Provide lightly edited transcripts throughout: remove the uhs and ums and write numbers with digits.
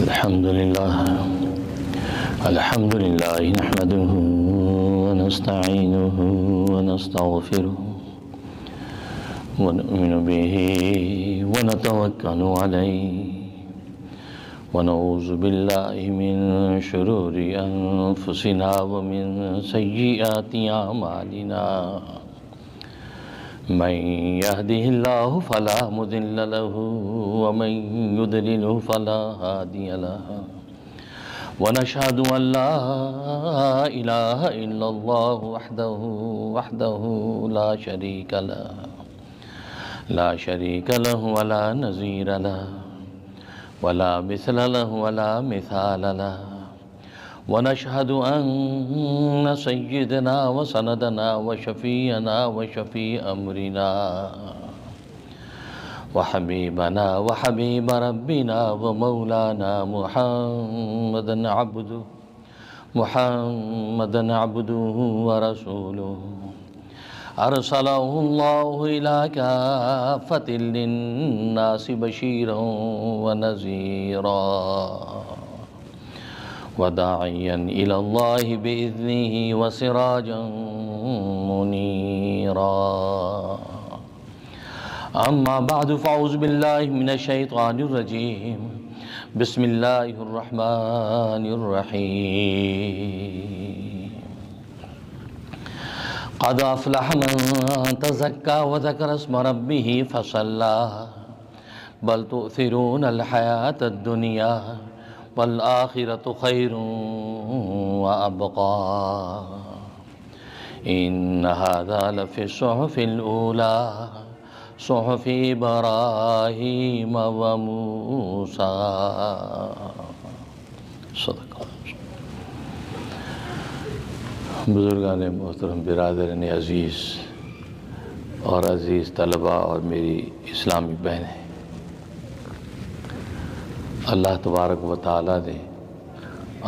الحمد لله نحمده ونستعينه ونستغفره ونؤمن به ونتوكل عليه ونعوذ بالله من شرور أنفسنا ومن سيئات أعمالنا من يهده الله فلا مضل له ومن يضلل فلا هادي له ونشهد أن لا إله إلا الله وحده لا شريك له ولا نظير له ولا مثل له ولا مثال له ونشهد أن سيدنا وسندنا وشفيعنا وشفيع أمرنا وحبيبنا وحبيب ربنا ومولانا محمدا عبده ورسوله أرسله الله إلى كافة للناس بشيرا ونذيرا وداعيا إلى الله بإذنه وسراجا منيرا أما بعد فأعوذ بالله من الشيطان الرجيم بسم الله الرحمن الرحيم قد أفلح من تزكى وذكر اسم ربه فصلى بل تؤثرون الحياة الدنيا والآخرة خير وأبقى إن هذا لفي الصحف الأولى صحف إبراہیم و موسیٰ صدق اللہ۔ بزرگان محترم، برادران عزیز اور عزیز طلبہ اور میری اسلامی بہنیں، اللہ تبارک و تعالیٰ نے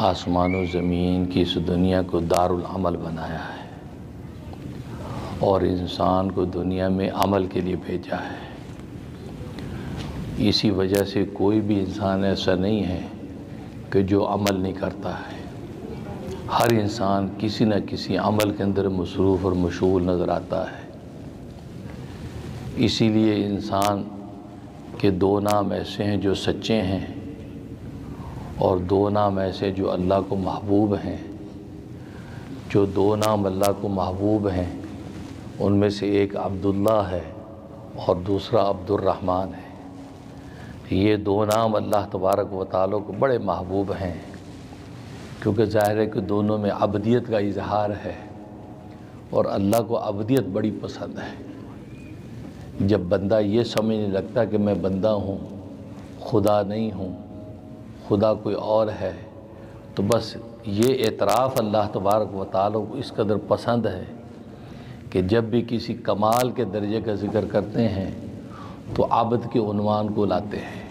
آسمان و زمین کی اس دنیا کو دارالعمل بنایا ہے اور انسان کو دنیا میں عمل کے لیے بھیجا ہے۔ اسی وجہ سے کوئی بھی انسان ایسا نہیں ہے کہ جو عمل نہیں کرتا ہے۔ ہر انسان کسی نہ کسی عمل کے اندر مصروف اور مشغول نظر آتا ہے۔ اسی لیے انسان کے دو نام ایسے ہیں جو سچے ہیں اور دو نام ایسے جو اللہ کو محبوب ہیں۔ جو دو نام اللہ کو محبوب ہیں ان میں سے ایک عبداللہ ہے اور دوسرا عبد الرحمن ہے۔ یہ دو نام اللہ تبارک و تعالیٰ کو بڑے محبوب ہیں، کیونکہ ظاہر ہے کہ دونوں میں عبدیت کا اظہار ہے اور اللہ کو عبدیت بڑی پسند ہے۔ جب بندہ یہ سمجھنے لگتا کہ میں بندہ ہوں، خدا نہیں ہوں، خدا کوئی اور ہے، تو بس یہ اعتراف اللہ تبارک و تعالیٰ کو اس قدر پسند ہے کہ جب بھی کسی کمال کے درجے کا ذکر کرتے ہیں تو عبد کے عنوان کو لاتے ہیں۔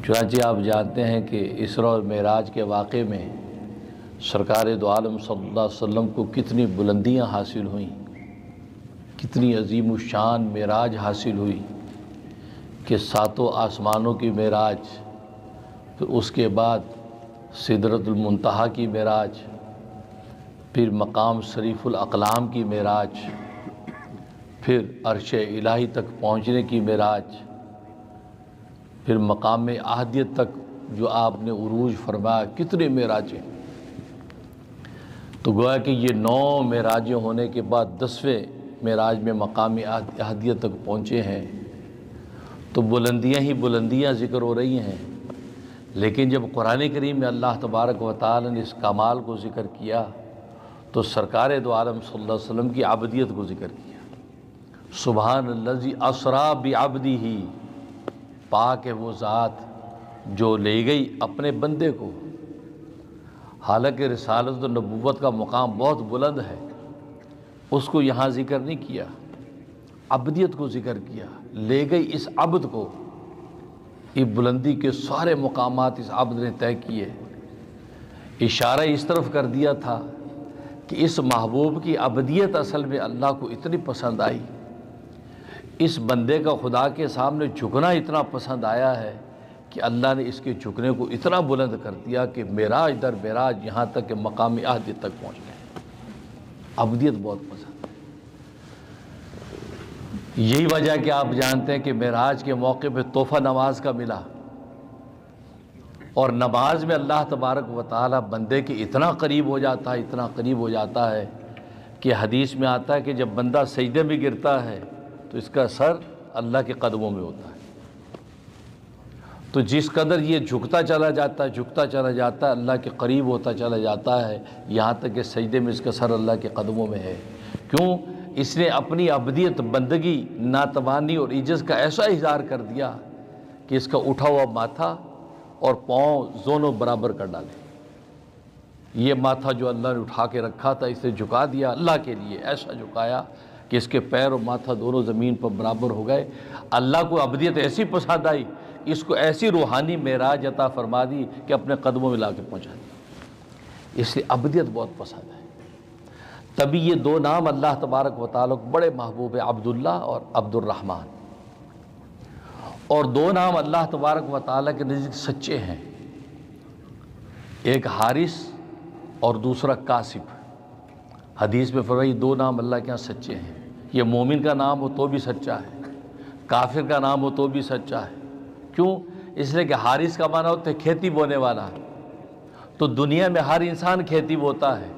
چنانچہ آپ جانتے ہیں کہ اسراء اور معراج کے واقعے میں سرکار دو عالم صلی اللہ علیہ وسلم کو کتنی بلندیاں حاصل ہوئیں، کتنی عظیم الشان معراج حاصل ہوئی کہ ساتوں آسمانوں کی معراج، پھر اس کے بعد سدرۃ المنتہا کی معراج، پھر مقام شریف الاقلام کی معراج، پھر عرش الہی تک پہنچنے کی معراج، پھر مقام احدیت تک جو آپ نے عروج فرمایا، کتنے معراجیں۔ تو گویا کہ یہ 9 معراجیں ہونے کے بعد 10ویں معراج میں مقام احدیت تک پہنچے ہیں، تو بلندیاں ہی بلندیاں ذکر ہو رہی ہیں۔ لیکن جب قرآن کریم میں اللہ تبارک و تعالی نے اس کمال کو ذکر کیا تو سرکار دو عالم صلی اللہ علیہ وسلم کی عبدیت کو ذکر کیا۔ سبحان الذی اسریٰ بعبدہ، پاک ہے وہ ذات جو لے گئی اپنے بندے کو۔ حالانکہ رسالت و نبوت کا مقام بہت بلند ہے، اس کو یہاں ذکر نہیں کیا، عبدیت کو ذکر کیا، لے گئی اس عبد کو۔ یہ بلندی کے سارے مقامات اس عبد نے طے کیے۔ اشارہ اس طرف کر دیا تھا کہ اس محبوب کی عبدیت اصل میں اللہ کو اتنی پسند آئی اس بندے کا خدا کے سامنے جھکنا اتنا پسند آیا ہے کہ اللہ نے اس کے جھکنے کو اتنا بلند کر دیا کہ معراج در معراج یہاں تک کہ مقام احدیت تک پہنچ گئے۔ ابدیت بہت پسند ہے۔ یہی وجہ ہے کہ آپ جانتے ہیں کہ معراج کے موقع پہ تحفہ نماز کا ملا، اور نماز میں اللہ تبارک و تعالی بندے کے اتنا قریب ہو جاتا ہے، اتنا قریب ہو جاتا ہے کہ حدیث میں آتا ہے کہ جب بندہ سجدے میں گرتا ہے تو اس کا سر اللہ کے قدموں میں ہوتا ہے۔ تو جس قدر یہ جھکتا چلا جاتا ہے، جھکتا چلا جاتا ہے، اللہ کے قریب ہوتا چلا جاتا ہے، یہاں تک کہ سجدے میں اس کا سر اللہ کے قدموں میں ہے۔ کیوں؟ اس نے اپنی ابدیت، بندگی، ناتوانی اور عجز کا ایسا اظہار کر دیا کہ اس کا اٹھا ہوا ماتھا اور پاؤں دونوں برابر کر ڈالے۔ یہ ماتھا جو اللہ نے اٹھا کے رکھا تھا اسے جھکا دیا اللہ کے لیے، ایسا جھکایا کہ اس کے پیر اور ماتھا دونوں زمین پر برابر ہو گئے۔ اللہ کو ابدیت ایسی پسند آئی، اس کو ایسی روحانی معراج عطا فرما دی کہ اپنے قدموں میں لا کے پہنچا دی۔ اس لیے ابدیت بہت پسند ہے۔ تبھی یہ دو نام اللہ تبارک و تعالیٰ کو بڑے محبوب ہیں، عبداللہ اور عبد الرحمن۔ اور دو نام اللہ تبارک و تعالیٰ کے نزدیک سچے ہیں، ایک حارث اور دوسرا کاسب۔ حدیث میں فرمایا دو نام اللہ کے ہاں سچے ہیں۔ یہ مومن کا نام ہو تو بھی سچا ہے، کافر کا نام ہو تو بھی سچا ہے۔ کیوں؟ اس لیے کہ حارث کا معنی ہوتا ہے کھیتی بونے والا۔ تو دنیا میں ہر انسان کھیتی بوتا ہے،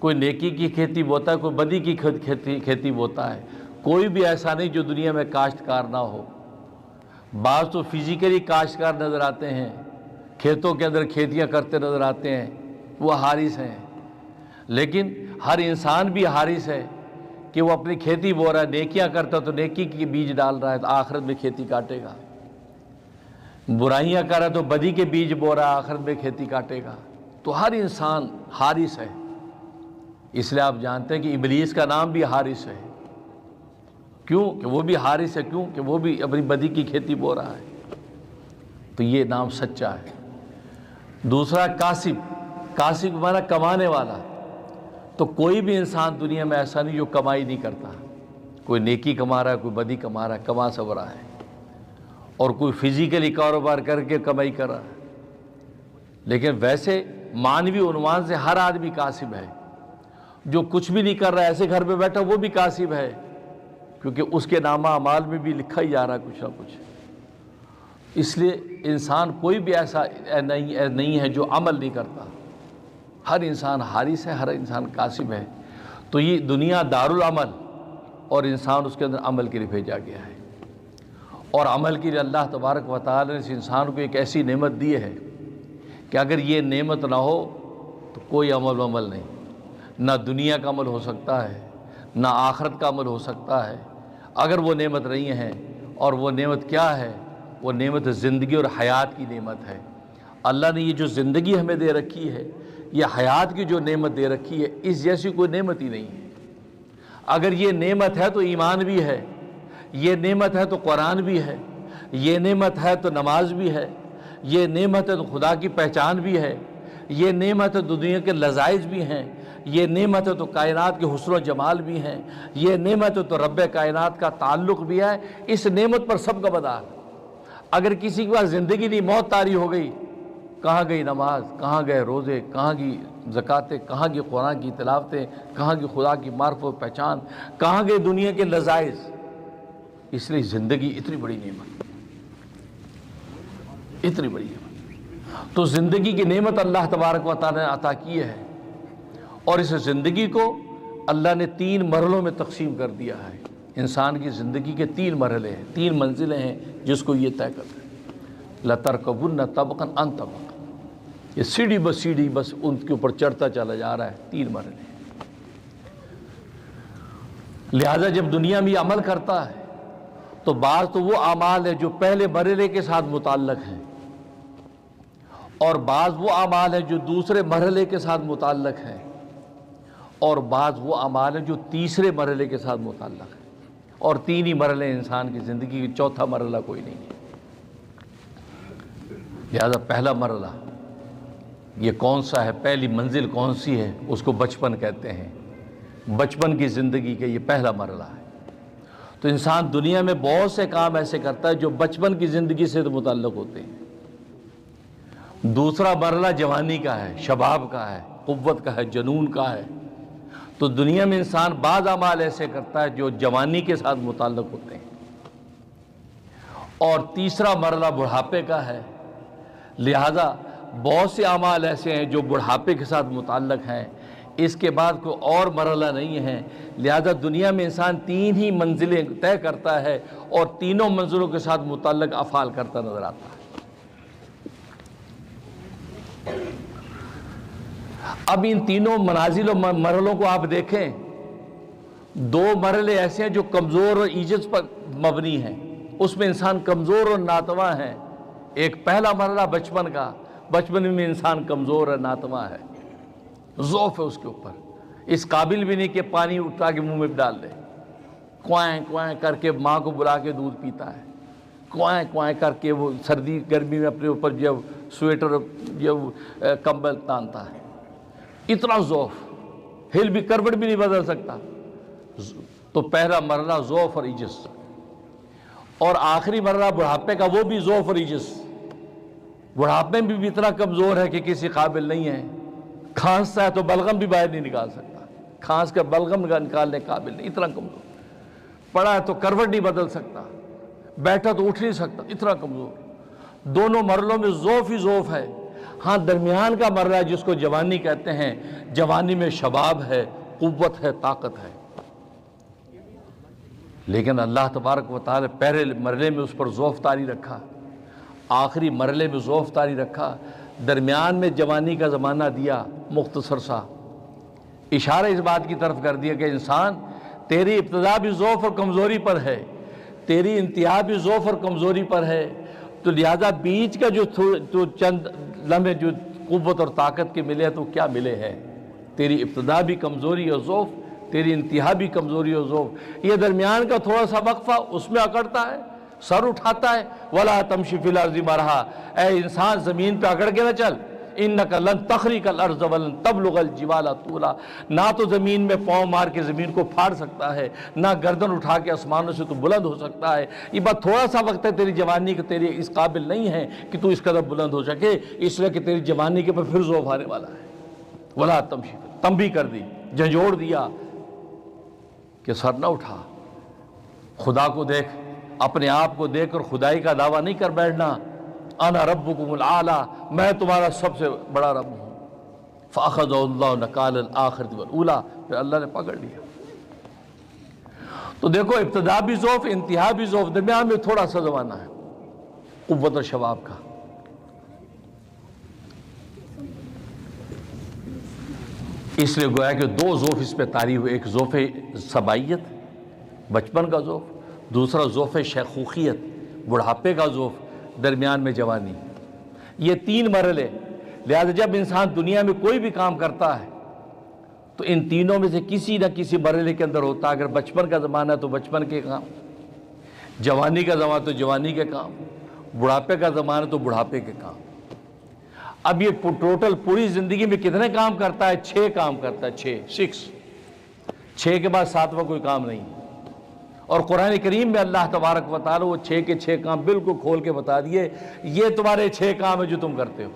کوئی نیکی کی کھیتی بوتا ہے، کوئی بدی کی کھیتی بوتا ہے۔ کوئی بھی ایسا نہیں جو دنیا میں کاشتکار نہ ہو۔ بعض تو فزیکلی کاشتکار نظر آتے ہیں، کھیتوں کے اندر کھیتیاں کرتے نظر آتے ہیں، وہ حارث ہیں۔ لیکن ہر انسان بھی حارث ہے کہ وہ اپنی کھیتی بو رہا ہے، نیکیاں کرتا تو نیکی کی بیج ڈال رہا ہے تو آخرت میں کھیتی کاٹے گا، برائیاں کر رہا ہے تو بدی کے بیج بو رہا ہے، آخرت میں کھیتی کاٹے گا۔ تو ہر انسان حارث ہے۔ اس لیے آپ جانتے ہیں کہ ابلیس کا نام بھی حارث ہے۔ کیوں؟ کہ وہ بھی حارث ہے، کیوں کہ وہ بھی اپنی بدی کی کھیتی بو رہا ہے۔ تو یہ نام سچا ہے۔ دوسرا کاسب، کاسب مانا کمانے والا۔ تو کوئی بھی انسان دنیا میں ایسا نہیں جو کمائی نہیں کرتا، کوئی نیکی کما رہا ہے، کوئی بدی کما رہا ہے، کما سب رہا ہے، اور کوئی فزیکلی کاروبار کر کے کمائی کر رہا ہے۔ لیکن ویسے معنوی عنوان سے ہر آدمی کاسب ہے۔ جو کچھ بھی نہیں کر رہا ہے، ایسے گھر پہ بیٹھا، وہ بھی کاسب ہے، کیونکہ اس کے نامہ اعمال میں بھی لکھا ہی جا رہا ہے کچھ نہ کچھ۔ اس لیے انسان کوئی بھی ایسا نہیں ہے جو عمل نہیں کرتا۔ ہر انسان حارث ہے، ہر انسان کاسب ہے۔ تو یہ دنیا دارالعمل، اور انسان اس کے اندر عمل کے لیے بھیجا گیا ہے۔ اور عمل کے لیے اللہ تبارک و تعالی نے اس انسان کو ایک ایسی نعمت دی ہے کہ اگر یہ نعمت نہ ہو تو کوئی عمل نہیں۔ نہ دنیا کا عمل ہو سکتا ہے، نہ آخرت کا عمل ہو سکتا ہے اگر وہ نعمت نہیں ہے۔ اور وہ نعمت کیا ہے؟ وہ نعمت زندگی اور حیات کی نعمت ہے۔ اللہ نے یہ جو زندگی ہمیں دے رکھی ہے، یہ حیات کی جو نعمت دے رکھی ہے، اس جیسی کوئی نعمت ہی نہیں ہے۔ اگر یہ نعمت ہے تو ایمان بھی ہے، یہ نعمت ہے تو قرآن بھی ہے، یہ نعمت ہے تو نماز بھی ہے، یہ نعمت ہے تو خدا کی پہچان بھی ہے، یہ نعمت ہے تو دنیا کے لذائذ بھی ہیں، یہ نعمت ہے تو کائنات کے حسن و جمال بھی ہیں، یہ نعمت ہے تو رب کائنات کا تعلق بھی ہے۔ اس نعمت پر سب کا بدار۔ اگر کسی کے پاس زندگی نہیں، موت طاری ہو گئی، کہاں گئی نماز، کہاں گئے روزے، کہاں کی زکاتیں، کہاں کی قرآن کی تلاوتیں، کہاں کی خدا کی معرفت و پہچان، کہاں گئے دنیا کے لذائذ؟ اس لیے زندگی اتنی بڑی نعمت، اتنی بڑی نعمت۔ تو زندگی کی نعمت اللہ تبارک و تعالی نے عطا کی ہے، اور اس زندگی کو اللہ نے 3 مرحلوں میں تقسیم کر دیا ہے۔ انسان کی زندگی کے 3 مرحلے ہیں، 3 منزلیں ہیں جس کو یہ طے کرتے ہیں۔ لَتَرْكَبُنَّ طَبَقًا عَنْ طَبَقٍ، یہ سیڑھی بس سیڑھی بس ان کے اوپر چڑھتا چلا جا رہا ہے۔ 3 مرحلے ہیں۔ لہذا جب دنیا میں یہ عمل کرتا ہے تو بعض تو وہ اعمال ہیں جو پہلے مرحلے کے ساتھ متعلق ہیں، اور بعض وہ اعمال ہیں جو دوسرے مرحلے کے ساتھ متعلق ہیں، اور بعض وہ اعمال ہیں جو تیسرے مرحلے کے ساتھ متعلق ہیں۔ اور 3 ہی مرحلے انسان کی زندگی کی، چوتھا مرحلہ کوئی نہیں ہے۔ لہذا پہلا مرحلہ یہ کون سا ہے، پہلی منزل کون سی ہے؟ اس کو بچپن کہتے ہیں۔ بچپن کی زندگی کا یہ پہلا مرحلہ ہے۔ تو انسان دنیا میں بہت سے کام ایسے کرتا ہے جو بچپن کی زندگی سے متعلق ہوتے ہیں۔ دوسرا مرحلہ جوانی کا ہے، شباب کا ہے، قوت کا ہے، جنون کا ہے۔ تو دنیا میں انسان بعض اعمال ایسے کرتا ہے جو جوانی کے ساتھ متعلق ہوتے ہیں۔ اور تیسرا مرحلہ بڑھاپے کا ہے، لہذا بہت سے اعمال ایسے ہیں جو بڑھاپے کے ساتھ متعلق ہیں، اس کے بعد کوئی اور مرحلہ نہیں ہے۔ لہذا دنیا میں انسان 3 ہی منزلیں طے کرتا ہے اور تینوں منزلوں کے ساتھ متعلق افعال کرتا نظر آتا ہے۔ اب ان تینوں منازل و مرحلوں کو آپ دیکھیں، 2 مرحلے ایسے ہیں جو کمزور اور عجز پر مبنی ہیں، اس میں انسان کمزور اور ناتواں ہے۔ ایک پہلا مرحلہ بچپن کا، بچپن میں انسان کمزور اور ناتواں ہے، ضعف ہے اس کے اوپر، اس قابل بھی نہیں کہ پانی اٹھا کے منہ میں ڈال دے، کوائیں کوائیں کر کے ماں کو بلا کے دودھ پیتا ہے، کوائیں کوائیں کر کے وہ سردی گرمی میں اپنے اوپر جب سویٹر جب کمبل تانتا ہے، اتنا ضعف، ہل بھی کروٹ بھی نہیں بدل سکتا۔ تو پہلا مرحلہ ضعف اور عجز، اور آخری مرحلہ بڑھاپے کا، وہ بھی ضعف اور عجز۔ بڑھاپے میں بھی اتنا کمزور ہے کہ کسی قابل نہیں ہے، کھانستا ہے تو بلغم بھی باہر نہیں نکال سکتا، کھانس کا بلغم نکالنے قابل نہیں، اتنا کمزور۔ پڑا ہے تو کروٹ نہیں بدل سکتا، بیٹھا تو اٹھ نہیں سکتا، اتنا کمزور۔ دونوں مرحلوں میں ضعف ہی ضعف ہے۔ ہاں درمیان کا مرحلہ جس کو جوانی کہتے ہیں، جوانی میں شباب ہے، قوت ہے، طاقت ہے، لیکن اللہ تبارک و تعالی پہلے مرحلے میں اس پر ضعف طاری رکھا، آخری مرحلے میں ضعف طاری رکھا، درمیان میں جوانی کا زمانہ دیا مختصر سا، اشارہ اس بات کی طرف کر دیا کہ انسان تیری ابتدا بھی ضعف اور کمزوری پر ہے، تیری انتہا بھی ضعف اور کمزوری پر ہے، تو لہذا بیچ کا جو چند لمحے جو قوت اور طاقت کے ملے تو کیا ملے ہے؟ تیری ابتدا بھی کمزوری اور ضعف، تیری انتہا بھی کمزوری اور ضعف۔ یہ درمیان کا تھوڑا سا وقفہ اس میں اکڑتا ہے، سر اٹھاتا ہے، وَلَا تَمْشِ فِي الْأَرْضِ مَرَحًا، اے انسان زمین پہ اکڑ کے نہ چل، اِنَّكَ لَن تَخْرِقَ الْأَرْضَ وَلَن تَبْلُغَ الْجِبَالَ طُولًا، نہ تو زمین میں پاؤں مار کے زمین کو پھاڑ سکتا ہے، نہ گردن اٹھا کے آسمانوں سے تو بلند ہو سکتا ہے۔ یہ بات تھوڑا سا وقت ہے تیری جوانی کا، تیرے اس قابل نہیں ہے کہ تو اس قدر بلند ہو سکے، اس لیے کہ تیری جوانی کے پر پھر ضعف آنے والا ہے۔ وَلَا تَمْشِ، تنبیہ کر دی، جھنجھوڑ دیا کہ سر نہ اٹھا، خدا کو دیکھ، اپنے آپ کو دیکھ کر خدائی کا دعویٰ نہیں کر بیٹھنا، انا ربکم الاعلیٰ، میں تمہارا سب سے بڑا رب ہوں۔ فَأَخَذَهُ اللَّهُ نَكَالَ الْآخِرَةِ وَالْأُولَىٰ، پھر اللہ نے پکڑ لیا۔ تو دیکھو ابتدا بھی ضعف، انتہا بھی ضعف، درمیان میں تھوڑا سا زمانہ ہے قوت اور شباب کا۔ اس لیے گویا کہ 2 ضعف اس پہ طاری ہوئے، ایک ضعف صبائیت، بچپن کا ضعف، دوسرا ضعف شیخوخیت، بڑھاپے کا ضعف، درمیان میں جوانی۔ یہ 3 مرحلے، لہذا جب انسان دنیا میں کوئی بھی کام کرتا ہے تو ان تینوں میں سے کسی نہ کسی مرحلے کے اندر ہوتا ہے۔ اگر بچپن کا زمانہ ہے تو بچپن کے کام، جوانی کا زمانہ تو جوانی کے کام، بڑھاپے کا زمانہ تو بڑھاپے کے کام۔ اب یہ ٹوٹل پوری زندگی میں کتنے کام کرتا ہے؟ 6 کام کرتا ہے، 6 کے بعد 7واں کوئی کام نہیں۔ اور قرآن کریم میں اللہ تبارک و تعالی وہ 6 کے 6 کام بالکل کھول کے بتا دیے، یہ تمہارے 6 کام ہیں جو تم کرتے ہو،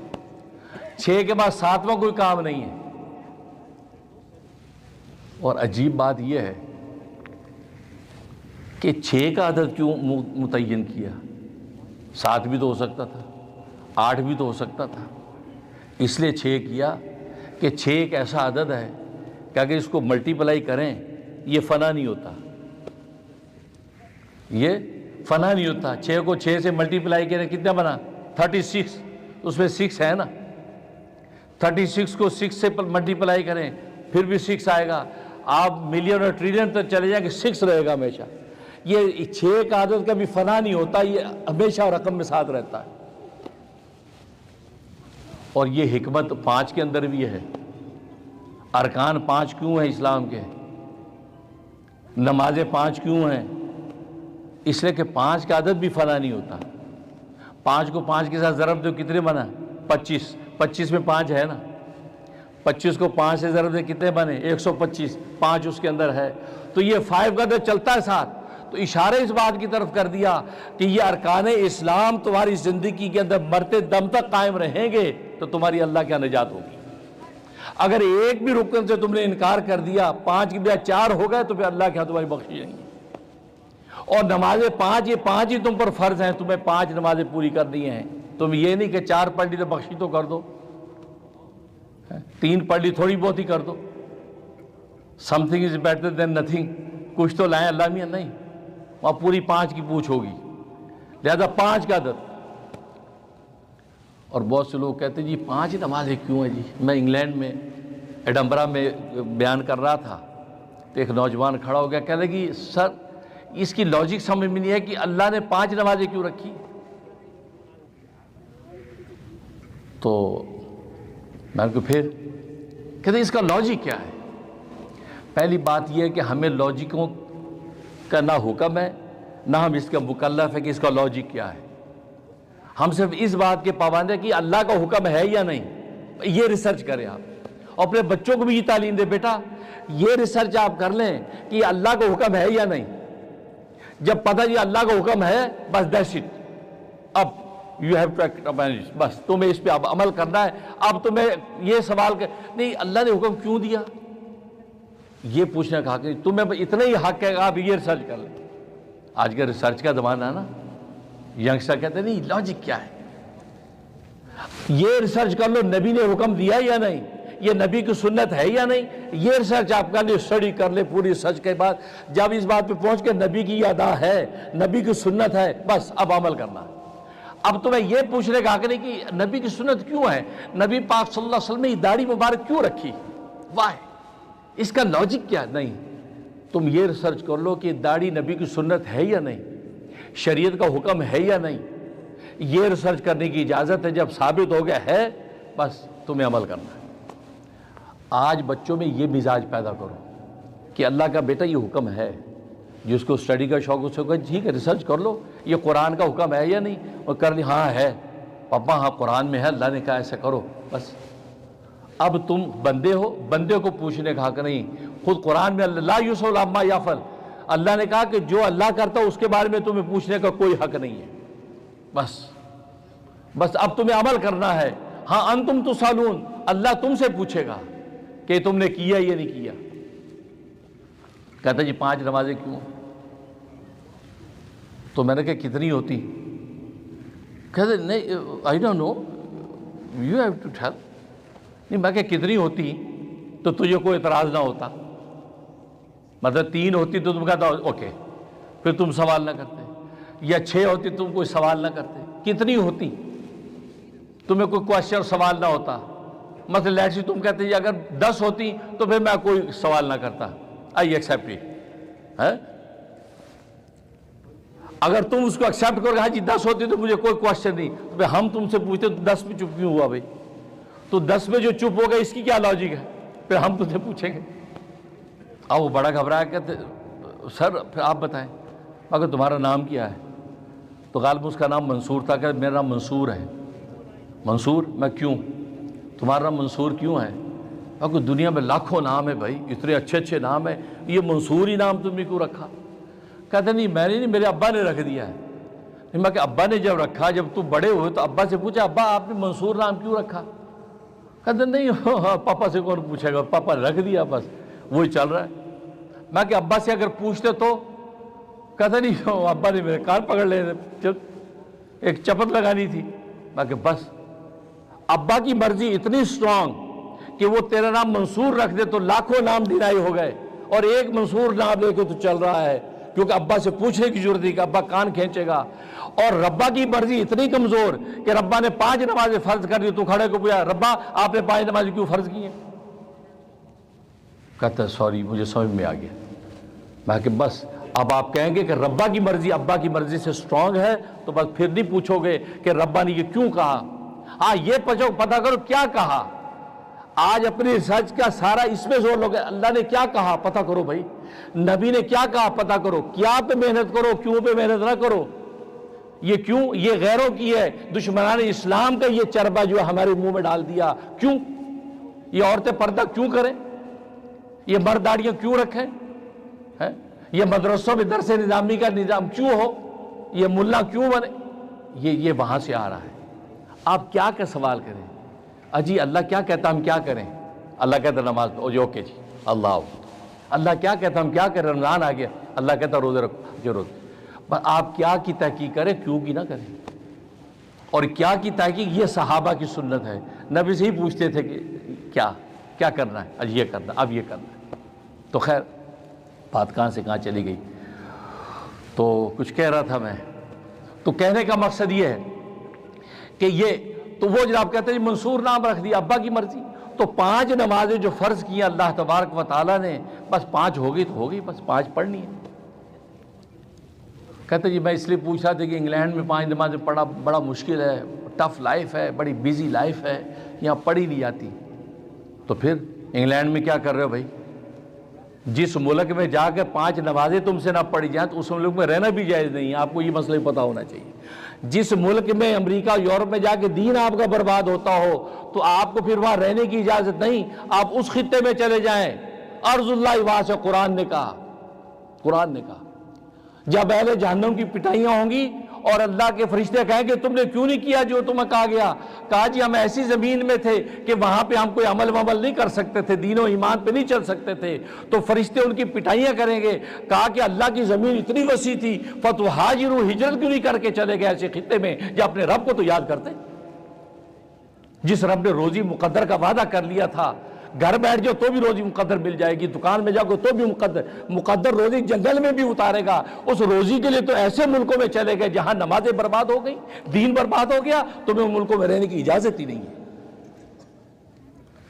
6 کے بعد 7واں کوئی کام نہیں ہے۔ اور عجیب بات یہ ہے کہ 6 کا عدد کیوں متعین کیا؟ 7 بھی تو ہو سکتا تھا، 8 بھی تو ہو سکتا تھا، اس لیے 6 کیا کہ 6 ایک ایسا عدد ہے کہ اگر اس کو ملٹیپلائی کریں یہ فنا نہیں ہوتا، یہ فنا نہیں ہوتا۔ 6 کو 6 سے ملٹیپلائی کریں کتنا بنا؟ 36، اس میں 6 ہے نا، 36 کو 6 سے ملٹیپلائی کریں پھر بھی 6 آئے گا، آپ ملین اور ٹریلین تک چلے جائیں کہ 6 رہے گا ہمیشہ۔ یہ 6 کا عدد کبھی فنا نہیں ہوتا، یہ ہمیشہ رقم میں ساتھ رہتا ہے۔ اور یہ حکمت 5 کے اندر بھی ہے۔ ارکان 5 کیوں ہیں اسلام کے؟ نمازیں 5 کیوں ہیں؟ اس لیے کہ 5 کا عدد بھی فنا نہیں ہوتا۔ 5 کو 5 کے ساتھ ضرب دو کتنے بنا؟ 25، 25 میں 5 ہے نا، 25 کو 5 سے ضرب دے کتنے بنے؟ 125، 5 اس کے اندر ہے، تو یہ 5 کا عدد چلتا ہے ساتھ۔ تو اشارہ اس بات کی طرف کر دیا کہ یہ ارکان اسلام تمہاری زندگی کے اندر مرتے دم تک قائم رہیں گے تو تمہاری اللہ کیا نجات ہوگی۔ اگر ایک بھی رکن سے تم نے انکار کر دیا، 5 کی بجائے 4 ہو گئے، تو پھر اللہ کیا تمہاری بخشش نہیں ہے۔ اور نمازیں 5، یہ 5 ہی تم پر فرض ہیں، تمہیں 5 نمازیں پوری کرنی ہیں۔ تم یہ نہیں کہ 4 پڑھ لی تو بخشی تو کر دو، 3 پڑھ لی تھوڑی بہت ہی کر دو، something is better than nothing, کچھ تو لائیں اللہ میاں، نہیں، وہاں پوری 5 کی پوچھ ہوگی، لہذا 5 کا عدد۔ اور بہت سے لوگ کہتے ہیں جی 5 نمازیں کیوں ہیں جی؟ میں انگلینڈ میں ایڈمبرا میں بیان کر رہا تھا تو ایک نوجوان کھڑا ہو گیا، کہہ رہے کہ سر اس کی لاجک سمجھ میں نہیں ہے کہ اللہ نے 5 نمازیں کیوں رکھی؟ تو میں کو پھر کہتے اس کا لاجک کیا ہے؟ پہلی بات یہ ہے کہ ہمیں لاجکوں کا نہ حکم ہے نہ ہم اس کا مکلف ہے کہ اس کا لاجک کیا ہے۔ ہم صرف اس بات کے پابند ہیں کہ اللہ کا حکم ہے یا نہیں، یہ ریسرچ کریں آپ، اور اپنے بچوں کو بھی یہ تعلیم دیں، بیٹا یہ ریسرچ آپ کر لیں کہ اللہ کا حکم ہے یا نہیں۔ جب پتہ جی اللہ کا حکم ہے، بس دیٹس اٹ، اب you have to act upon it, بس تمہیں اس پہ اب عمل کرنا ہے۔ اب تمہیں یہ سوال کہ نہیں اللہ نے حکم کیوں دیا، یہ پوچھنے کا حق نہیں، تمہیں اتنا ہی حق ہے آپ یہ ریسرچ کر لیں۔ آج کا ریسرچ کا زمانہ ہے نا، ینگسٹر کہتے ہیں نہیں لاجک کیا ہے، یہ ریسرچ کر لو نبی نے حکم دیا یا نہیں، یہ نبی کی سنت ہے یا نہیں، یہ ریسرچ آپ کر لیں، اسٹڈی کر لیں پوری ریسرچ کے بعد جب اس بات پہ پہنچ کے نبی کی یہ ادا ہے، نبی کی سنت ہے، بس اب عمل کرنا ہے۔ اب تمہیں یہ پوچھنے کا حق نہیں کہ نبی کی سنت کیوں ہے، نبی پاک صلی اللہ علیہ وسلم نے یہ داڑھی مبارک کیوں رکھی، وائی، اس کا لاجک کیا؟ نہیں، تم یہ ریسرچ کر لو کہ داڑھی نبی کی سنت ہے یا نہیں، شریعت کا حکم ہے یا نہیں، یہ ریسرچ کرنے کی اجازت ہے۔ جب ثابت ہو گیا ہے، بس تمہیں عمل کرنا ہے۔ آج بچوں میں یہ مزاج پیدا کرو کہ اللہ کا بیٹا یہ حکم ہے، جس کو اسٹڈی کا شوق اس کو ٹھیک ہے ریسرچ کر لو، یہ قرآن کا حکم ہے یا نہیں، اور کر لی ہاں ہے پاپا، ہاں قرآن میں ہے، اللہ نے کہا ایسا کرو، بس۔ اب تم بندے ہو، بندے کو پوچھنے کا حق نہیں، خود قرآن میں لا یسأل عما یفعل، اللہ نے کہا کہ جو اللہ کرتا اس کے بارے میں تمہیں پوچھنے کا کوئی حق نہیں ہے، بس اب تمہیں عمل کرنا ہے۔ ہاں انتم تسالون، اللہ تم سے پوچھے گا کہ تم نے کیا یا نہیں کیا۔ کہتا جی 5 نمازیں کیوں؟ تو میں نے کہا کتنی ہوتی؟ کہتے نہیں I don't know, you have to tell. نہیں، میں کہا کتنی ہوتی تو تجھے کوئی اعتراض نہ ہوتا، مطلب 3 ہوتی تو تم کہتا اوکے، پھر تم سوال نہ کرتے، یا 6 ہوتی تم کوئی سوال نہ کرتے، کتنی ہوتی تمہیں کوئی کوشچن سوال نہ ہوتا، مثلا لیٹس تم کہتے جی اگر 10 ہوتی تو پھر میں کوئی سوال نہ کرتا، آئی ایکسیپٹ اٹ۔ اگر تم اس کو ایکسیپٹ کرو ہاں جی 10 ہوتی تو مجھے کوئی کوشچن نہیں، تو پھر ہم تم سے پوچھتے تو 10 میں چپ کیوں ہوا بھائی؟ تو 10 میں جو چپ ہو گئے اس کی کیا لاجک ہے؟ پھر ہم تم سے پوچھیں گے۔ اب وہ بڑا گھبرایا، کہتے سر پھر آپ بتائیں اگر تمہارا نام کیا ہے؟ تو غالب اس کا نام منصور تھا، کہ میرا نام منصور ہے۔ منصور؟ میں کیوں؟ تمہارا نام منصور کیوں ہے؟ اگر دنیا میں لاکھوں نام ہے بھائی، اتنے اچھے اچھے نام ہیں، یہ منصور ہی نام تم نے کیوں رکھا؟ کہتے نہیں میں نے نہیں، میرے ابا نے رکھ دیا ہے۔ میں کہ ابا نے جب رکھا، جب تم بڑے ہوئے تو ابا سے پوچھا ابا آپ نے منصور نام کیوں رکھا؟ کہتے نہیں پاپا سے کون پوچھے گا، پاپا نے رکھ دیا، بس وہی چل رہا ہے۔ میں کہ ابا سے اگر پوچھتے تو؟ کہتا نہیں ابا نے میرے کان پکڑ لے، ایک چپت لگانی تھی۔ میں کہ بس ابا کی مرضی اتنی سٹرونگ کہ وہ تیرا نام منصور رکھ دے تو لاکھوں نام ڈینائی ہو گئے، اور ایک منصور نام لے کے تو چل رہا ہے، کیونکہ ابا سے پوچھنے کی ضرورت نہیں کہ ابا کان کھینچے گا۔ اور ربا کی مرضی اتنی کمزور کہ ربا نے 5 نمازیں فرض کر دی، تو کھڑے کو پوچھا ربا آپ نے 5 نمازیں کیوں فرض کی ہیں؟ کہتا ہے سوری مجھے سمجھ میں آ گیا۔ میں کہ بس اب آپ کہیں گے کہ ربا کی مرضی ابا کی مرضی سے سٹرونگ ہے، تو بس پھر نہیں پوچھو گے کہ ربا نے یہ کیوں کہا، ہاں یہ پتہ کرو کیا کہا۔ آج اپنی ریسرچ کا سارا اس میں زور لوگ، اللہ نے کیا کہا پتہ کرو بھائی، نبی نے کیا کہا پتہ کرو، کیا پہ محنت کرو، کیوں پہ محنت نہ کرو۔ یہ کیوں، یہ غیروں کی ہے، دشمنان اسلام کا یہ چربہ جو ہمارے منہ میں ڈال دیا، کیوں؟ یہ عورتیں پردہ کیوں کریں، یہ مرد داڑیاں کیوں رکھیں، یہ مدرسوں میں درس نظامی کا نظام کیوں ہو، یہ ملا کیوں بنے، یہ وہاں سے آ رہا ہے۔ آپ کیا کا سوال کریں، اجی اللہ کیا کہتا ہم کیا کریں، اللہ کہتا نماز پڑھو جی اوکے جی اللہ کیا کہتا ہم کیا کریں، رمضان آ گیا اللہ کہتا روزے رکھو جو روزے، پر آپ کیا کی تحقیق کریں، کیوں کی نہ کریں، اور کیا کی تحقیق یہ صحابہ کی سنت ہے، نبی سے ہی پوچھتے تھے کہ کیا کرنا ہے، اج یہ کرنا اب یہ کرنا ہے۔ تو خیر بات کہاں سے کہاں چلی گئی، تو کچھ کہہ رہا تھا میں، تو کہنے کا مقصد یہ ہے کہ یہ تو وہ جناب کہتے ہیں منصور نام رکھ دیا، ابا کی مرضی، تو 5 نمازیں جو فرض کی اللہ تبارک و تعالیٰ نے، بس 5 ہو گئی تو ہو گئی، بس 5 پڑھنی ہے۔ کہتے جی میں اس لیے پوچھ رہا تھا کہ انگلینڈ میں 5 نمازیں پڑھنا بڑا مشکل ہے، ٹف لائف ہے، بڑی بیزی لائف ہے، یہاں پڑھی نہیں جاتی۔ تو پھر انگلینڈ میں کیا کر رہے ہو بھائی، جس ملک میں جا کے 5 نمازیں تم سے نہ پڑھی جائیں تو اس ملک میں رہنا بھی جائز نہیں ہے، آپ کو یہ مسئلہ پتہ ہونا چاہیے۔ جس ملک میں امریکہ یورپ میں جا کے دین آپ کا برباد ہوتا ہو تو آپ کو پھر وہاں رہنے کی اجازت نہیں، آپ اس خطے میں چلے جائیں۔ ارض اللہ واسع، قرآن نے کہا جب اہل جہنم کی پٹائیاں ہوں گی اور اللہ کے فرشتے کہیں کہ تم نے کیوں نہیں کیا جو تمہیں کہا گیا، کہا جی ہم ایسی زمین میں تھے کہ وہاں پہ ہم کوئی عمل نہیں کر سکتے تھے، دین و ایمان پہ نہیں چل سکتے تھے، تو فرشتے ان کی پٹائیاں کریں گے۔ کہا کہ اللہ کی زمین اتنی وسیع تھی، فتہاجروا، ہجرت کیوں نہیں کر کے چلے گئے ایسے خطے میں، یا اپنے رب کو تو یاد کرتے، جس رب نے روزی مقدر کا وعدہ کر لیا تھا۔ گھر بیٹھ جاؤ تو بھی روزی مقدر مل جائے گی، دکان میں جاؤ تو بھی مقدر روزی جنگل میں بھی اتارے گا۔ اس روزی کے لیے تو ایسے ملکوں میں چلے گئے جہاں نمازیں برباد ہو گئی، دین برباد ہو گیا، تمہیں ان ملکوں میں رہنے کی اجازت ہی نہیں ہے۔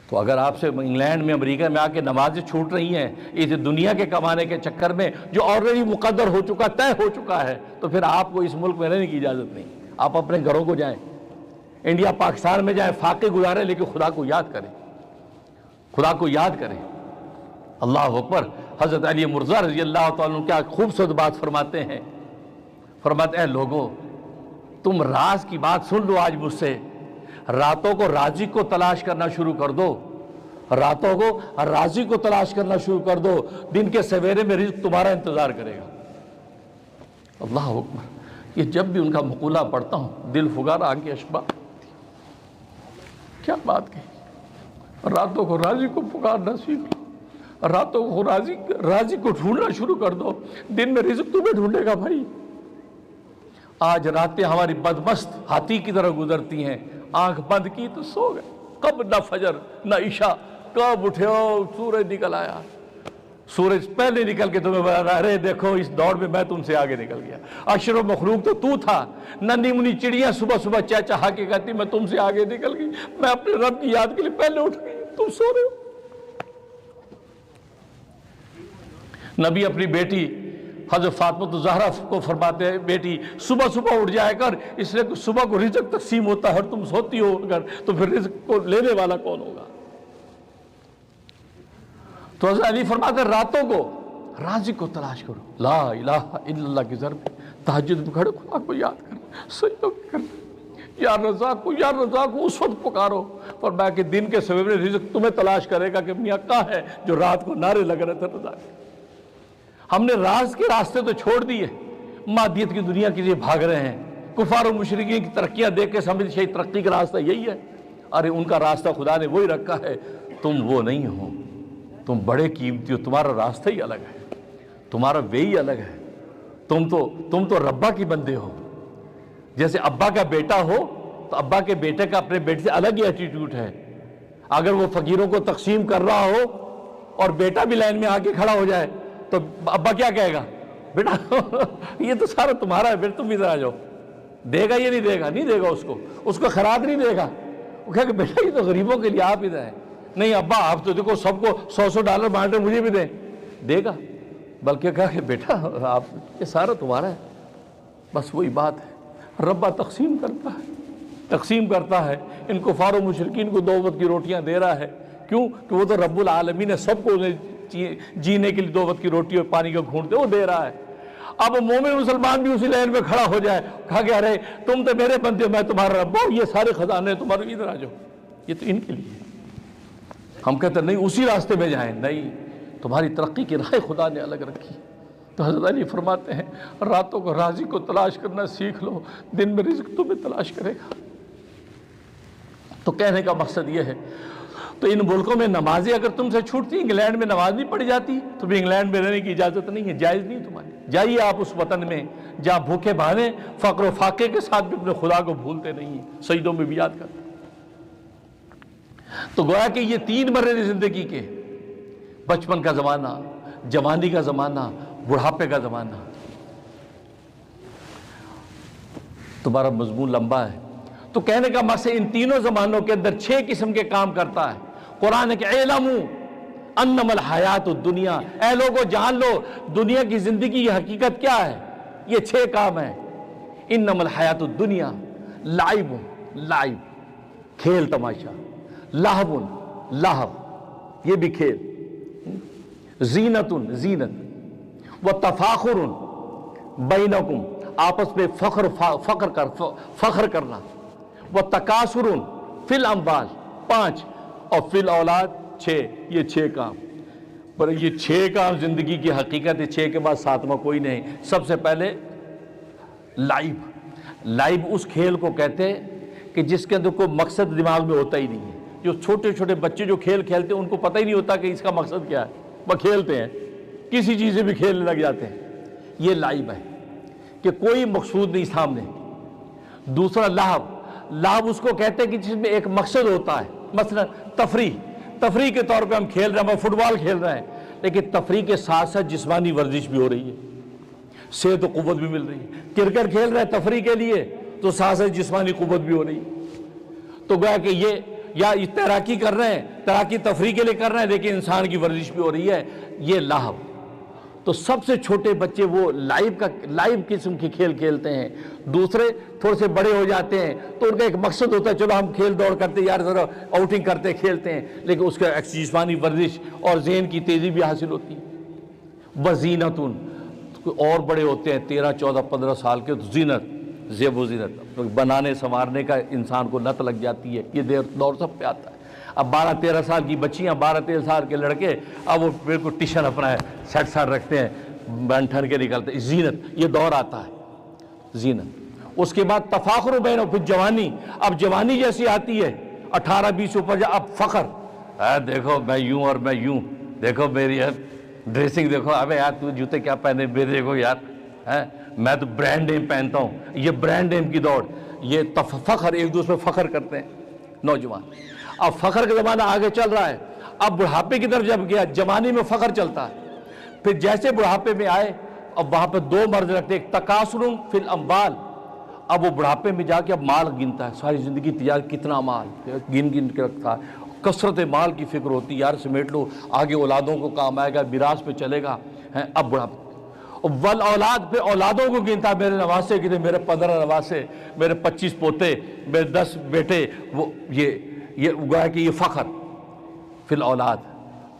تو اگر آپ سے انگلینڈ میں امریکہ میں آ کے نمازیں چھوٹ رہی ہیں اس دنیا کے کمانے کے چکر میں جو آلریڈی مقدر ہو چکا، طے ہو چکا ہے، تو پھر آپ کو اس ملک میں رہنے کی اجازت نہیں۔ آپ اپنے گھروں کو جائیں، انڈیا پاکستان میں جائیں، فاقے گزاریں، لیکن خدا کو یاد کریں، خدا کو یاد کریں۔ اللہ اکبر۔ حضرت علی مرزا رضی اللہ تعالیٰ عنہ کیا خوبصورت بات فرماتے ہیں، فرماتے ہیں لوگوں تم راز کی بات سن لو آج مجھ سے، راتوں کو رازق کو تلاش کرنا شروع کر دو، راتوں کو رازق کو تلاش کرنا شروع کر دو، دن کے سویرے میں رزق تمہارا انتظار کرے گا۔ اللہ اکبر۔ یہ جب بھی ان کا مقولہ پڑھتا ہوں دل فگارا آنکھیں اشباع، کیا بات کہی، راتوں کو رازق کو پکارنا سیکھ لو، راتوں کو رازق کو ڈھونڈنا شروع کر دو، دن میں رزق تمہیں ڈھونڈے گا بھائی۔ آج راتیں ہماری بدمست ہاتھی کی طرح گزرتی ہیں، آنکھ بند کی تو سو گئے، کب نہ فجر نہ عشاء، کب اٹھے ہو سورج نکل آیا، سورج پہلے نکل کے تمہیں بتا رہا ارے دیکھو اس دوڑ میں تم سے آگے نکل گیا، اشرف مخلوق تو تھا، ننھی منی چڑیاں صبح صبح چہچہا کے کہتی میں تم سے آگے نکل گئی، میں اپنے رب کی یاد کے لیے پہلے اٹھ گئی، تم سو رہے ہو۔ نبی اپنی بیٹی حضرت فاطمہ الزہرا کو فرماتے ہیں بیٹی صبح صبح اٹھ جائے کر، اس لیے کہ صبح کو رزق تقسیم ہوتا ہے اور تم سوتی ہو کر، تو پھر رزق کو لینے والا کون ہوگا؟ تو حضرت علی فرماتے ہیں راتوں کو رازق کو تلاش کرو، لا الہ الا اللہ کی ضرب، تہجد میں کھڑے خدا کو یاد کرنا، سجدوں کرنا، یا رزاق کو اس وقت پکارو، فرمایا کہ دن کے سویرے رزق تمہیں تلاش کرے گا کہ میاں کہاں ہے جو رات کو نعرے لگ رہے تھے رزاق۔ ہم نے راز کے راستے تو چھوڑ دیے، مادیت کی دنیا کے لیے بھاگ رہے ہیں، کفار و مشرکین کی ترقیاں دیکھ کے سمجھ شاید ترقی کا راستہ یہی ہے، ارے ان کا راستہ خدا نے وہی رکھا ہے، تم وہ نہیں ہو، تم بڑے قیمتی ہو، تمہارا راستہ ہی الگ ہے، تمہارا وے ہی الگ ہے، تم تو ربا کی بندے ہو۔ جیسے ابا کا بیٹا ہو تو ابا کے بیٹے کا اپنے بیٹے سے الگ ہی ایٹیٹیوڈ ہے، اگر وہ فقیروں کو تقسیم کر رہا ہو اور بیٹا بھی لائن میں آ کے کھڑا ہو جائے تو ابا کیا کہے گا، بیٹا یہ تو سارا تمہارا ہے، پھر تم ادھر آ جاؤ، دے گا یہ نہیں دے گا اس کو خیرات نہیں دے گا، وہ کہے کہ بیٹا یہ تو غریبوں کے لیے آپ ادھر ہیں، نہیں ابا آپ تو دیکھو سب کو $100 بانٹ رہے مجھے بھی دے گا، بلکہ کہا کہ بیٹا آپ یہ سارا تمہارا ہے۔ بس وہی بات ہے، ربا تقسیم کرتا ہے، ان کفار و مشرکین کو 2 وقت کی روٹیاں دے رہا ہے، کیوں کہ وہ تو رب العالمین ہے، سب کو جینے کے لیے 2 وقت کی روٹی اور پانی کا گھونٹ وہ دے رہا ہے۔ اب مومن مسلمان بھی اسی لائن میں کھڑا ہو جائے، کہا کہ ارے تم تو میرے بندے ہو، میں تمہارا رب ہوں، یہ سارے خزانے تمہارے، ادھر آ جاؤ، یہ تو ان کے لیے۔ ہم کہتے ہیں نہیں اسی راستے میں جائیں، نہیں، تمہاری ترقی کی راہ خدا نے الگ رکھی، تو حضرت علی فرماتے ہیں راتوں کو راضی کو تلاش کرنا سیکھ لو، دن میں رزق تمہیں تلاش کرے گا۔ تو کہنے کا مقصد یہ ہے، تو ان ملکوں میں نمازیں اگر تم سے چھوٹتی، انگلینڈ میں نماز نہیں پڑھی جاتی تو بھی انگلینڈ میں رہنے کی اجازت نہیں ہے، جائز نہیں تمہاری۔ جائیے آپ اس وطن میں جہاں بھوکے بھانے فقر و فاقے کے ساتھ بھی اپنے خدا کو بھولتے نہیں ہیں، سجدوں میں بھی یاد کرتے۔ تو گویا کہ یہ تین مرحلے زندگی کے، بچپن کا زمانہ، جوانی کا زمانہ، بڑھاپے کا زمانہ۔ تمہارا مضمون لمبا ہے، تو کہنے کا مقصد ان تینوں زمانوں کے اندر 6 قسم کے کام کرتا ہے قرآن کے اعلموا انما الحیات الدنیا، اے لوگو جان لو دنیا کی زندگی کی حقیقت کیا ہے۔ یہ 6 کام ہیں۔ انما الحیات الدنیا لعب، لعب کھیل تماشا، لہو، لہو یہ بھی کھیل، زینت، زینت، وتفاخر بینکم آپس میں فخر کرنا، وتکاثر فی الاموال 5، اور فی الاولاد 6۔ یہ 6 کام، پر یہ 6 کام زندگی کی حقیقت ہے، 6 کے بعد 7واں کوئی نہیں۔ سب سے پہلے لائب، لائب اس کھیل کو کہتے ہیں کہ جس کے اندر کوئی مقصد دماغ میں ہوتا ہی نہیں ہے۔ جو چھوٹے چھوٹے بچے جو کھیل کھیلتے ہیں ان کو پتہ ہی نہیں ہوتا کہ اس کا مقصد کیا ہے، وہ کھیلتے ہیں، کسی چیز سے بھی کھیلنے لگ جاتے ہیں۔ یہ لائب ہے کہ کوئی مقصود نہیں سامنے۔ دوسرا لہو، لہو اس کو کہتے ہیں کہ جس میں ایک مقصد ہوتا ہے، مثلا تفریح کے طور پہ ہم کھیل رہے ہیں، ہم فٹ بال کھیل رہے ہیں، لیکن تفریح کے ساتھ ساتھ جسمانی ورزش بھی ہو رہی ہے، صحت و قوت بھی مل رہی ہے۔ کرکٹ کھیل رہے ہیں تفریح کے لیے تو ساتھ ساتھ جسمانی قوت بھی ہو رہی ہے۔ تو گویا کہ یہ یا تیراکی کر رہے ہیں، تیراکی تفریح کے لیے کر رہے ہیں لیکن انسان کی ورزش بھی ہو رہی ہے، یہ لہو۔ تو سب سے چھوٹے بچے وہ لائب قسم کے کھیل کھیلتے ہیں۔ دوسرے تھوڑے سے بڑے ہو جاتے ہیں تو ان کا ایک مقصد ہوتا ہے، چلو ہم کھیل دوڑ کرتے یار ذرا آؤٹنگ کرتے کھیلتے ہیں، لیکن اس کا جسمانی ورزش اور ذہن کی تیزی بھی حاصل ہوتی ہے۔ وزینتن، اور بڑے ہوتے ہیں 13 14 15 سال کے، تو زینت، زیب و زینت بنانے سنوارنے کا انسان کو لت لگ جاتی ہے، یہ دور سب پہ آتا ہے۔ اب 12 13 سال کی بچیاں، 12 13 سال کے لڑکے، اب وہ بالکل ٹیشن اپنا ہے سیٹ سیٹ رکھتے ہیں، بن ٹھن کے نکلتے ہیں، زینت یہ دور آتا ہے، زینت۔ اس کے بعد تفاخر بینہم، پھر جوانی، اب جوانی جیسی آتی ہے 18 20 اوپر جا، اب فخر، دیکھو میں یوں اور میں یوں، دیکھو میری ڈریسنگ دیکھو، ابے یار تو جوتے کیا پہنے، میرے دیکھو یار میں تو برانڈ نیم پہنتا ہوں، یہ برانڈ نیم کی دوڑ، یہ فخر، ایک دوسرے پہ فخر کرتے ہیں نوجوان۔ اب فخر کا زمانہ آگے چل رہا ہے، اب بڑھاپے کی طرف جب گیا، جوانی میں فخر چلتا ہے، پھر جیسے بڑھاپے میں آئے اب وہاں پہ 2 مرض رکھتے، ایک تکاثر فی الاموال، اب وہ بڑھاپے میں جا کے اب مال گنتا ہے، ساری زندگی تجارت کتنا مال گن کے رکھتا ہے، کثرت مال کی فکر ہوتی ہے، یار سمیٹ لو آگے اولادوں کو کام آئے گا، میراث پہ چلے گا۔ اب بڑھاپے والاولاد پہ اولادوں کو گنتا ہے، میرے نواسے کتنے، میرے 15 نواسے، میرے 25 پوتے، میرے 10 بیٹے، وہ یہ گویا کہ یہ فخر فی الاولاد۔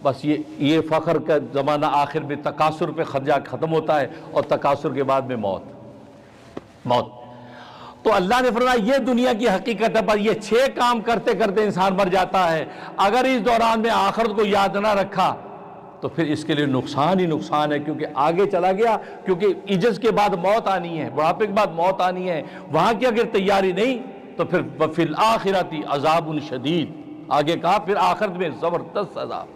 بس یہ فخر کا زمانہ آخر میں تکاثر پہ ختم ہوتا ہے، اور تکاثر کے بعد میں موت۔ تو اللہ نے فرمایا یہ دنیا کی حقیقت ہے، پر یہ 6 کام کرتے کرتے انسان مر جاتا ہے۔ اگر اس دوران میں آخرت کو یاد نہ رکھا تو پھر اس کے لیے نقصان ہی نقصان ہے، کیونکہ آگے چلا گیا، کیونکہ عجز کے بعد موت آنی ہے، بڑھاپے کے بعد موت آنی ہے، وہاں کی اگر تیاری نہیں تو پھر فی الآخرۃ عذاب شدید، آگے کہا پھر آخرت میں زبردست عذاب،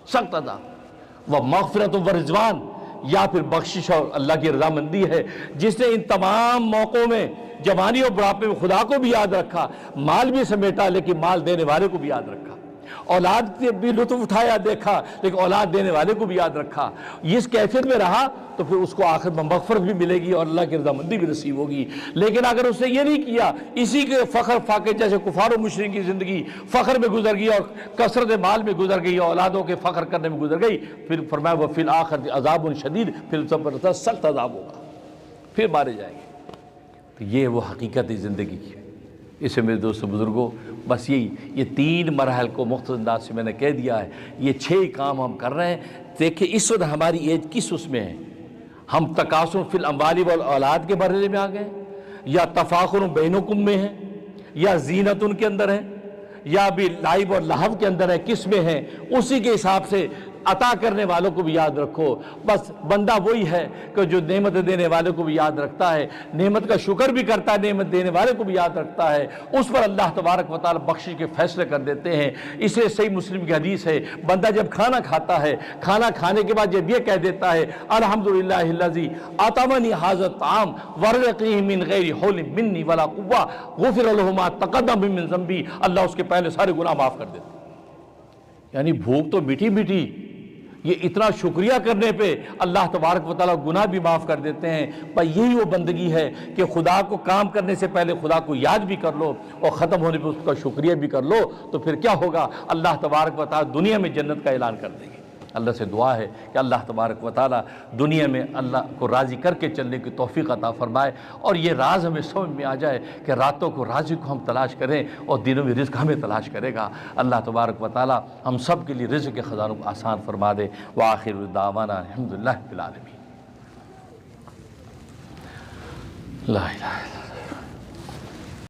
سخت عذاب، ومغفرۃ ورضوان، یا پھر بخشش اور اللہ کی رضامندی ہے۔ جس نے ان تمام موقعوں میں جوانی اور بڑھاپے میں خدا کو بھی یاد رکھا، مال بھی سمیٹا لیکن مال دینے والے کو بھی یاد رکھا، اولاد سے بھی لطف اٹھایا دیکھا لیکن اولاد دینے والے کو بھی یاد رکھا، اس کیفیت میں رہا تو پھر اس کو آخر میں مغفرت بھی ملے گی اور اللہ کی رضامندی بھی نصیب ہوگی۔ لیکن اگر اس نے یہ نہیں کیا، اسی کے فخر فاقے جیسے کفار و مشرکین کی زندگی فخر میں گزر گئی اور کثرت مال میں گزر گئی اور اولادوں کے فخر کرنے میں گزر گئی، پھر فرمایا وفی الآخرۃ عذاب شدید، پھر زبردست سخت عذاب ہوگا، پھر مارے جائیں گے۔ تو یہ وہ حقیقت ہے زندگی کی۔ اسے میرے دوستو بزرگوں، بس یہ 3 مراحل کو مختصر انداز سے میں نے کہہ دیا ہے، یہ 6 کام ہم کر رہے ہیں۔ دیکھیں اس وقت ہماری ایج کس اس میں ہے، ہم تکاثر فی الاموال والاولاد کے مرحلے میں آ گئے، یا تفاخر بینکم میں ہیں، یا زینت ان کے اندر ہیں، یا بھی لائب اور لہو کے اندر ہے، کس میں ہیں، اسی کے حساب سے عطا کرنے والوں کو بھی یاد رکھو۔ بس بندہ وہی ہے کہ جو نعمت دینے والے کو بھی یاد رکھتا ہے، نعمت کا شکر بھی کرتا ہے، نعمت دینے والے کو بھی یاد رکھتا ہے، اس پر اللہ تبارک و تعالی بخشش کے فیصلے کر دیتے ہیں۔ اسے صحیح مسلم کی حدیث ہے، بندہ جب کھانا کھاتا ہے، کھانا کھانے کے بعد جب یہ کہہ دیتا ہے الحمدللہ الذی اطعمنی ھذا الطعام ورزقنی من غیر حول منی ولا قوہ غفر له ما تقدم من ذنبی، اللہ اس کے پہلے سارے گناہ معاف کر دیتے۔ یعنی بھوک تو میٹھی میٹھی، یہ اتنا شکریہ کرنے پہ اللہ تبارک و تعالیٰ گناہ بھی معاف کر دیتے ہیں۔ پر یہی وہ بندگی ہے کہ خدا کو کام کرنے سے پہلے خدا کو یاد بھی کر لو اور ختم ہونے پہ اس کا شکریہ بھی کر لو، تو پھر کیا ہوگا؟ اللہ تبارک و تعالیٰ دنیا میں جنت کا اعلان کر دیں گے۔ اللہ سے دعا ہے کہ اللہ تبارک و تعالیٰ دنیا میں اللہ کو راضی کر کے چلنے کی توفیق عطا فرمائے، اور یہ راز ہمیں سمجھ میں آ جائے کہ راتوں کو رازق کو ہم تلاش کریں اور دنوں میں رزق ہمیں تلاش کرے گا۔ اللہ تبارک و تعالیٰ ہم سب کے لیے رزق کے خزانوں کو آسان فرما دے۔ وآخر دعوانا الحمدللہ رب العالمین۔ لا الہ الا اللہ۔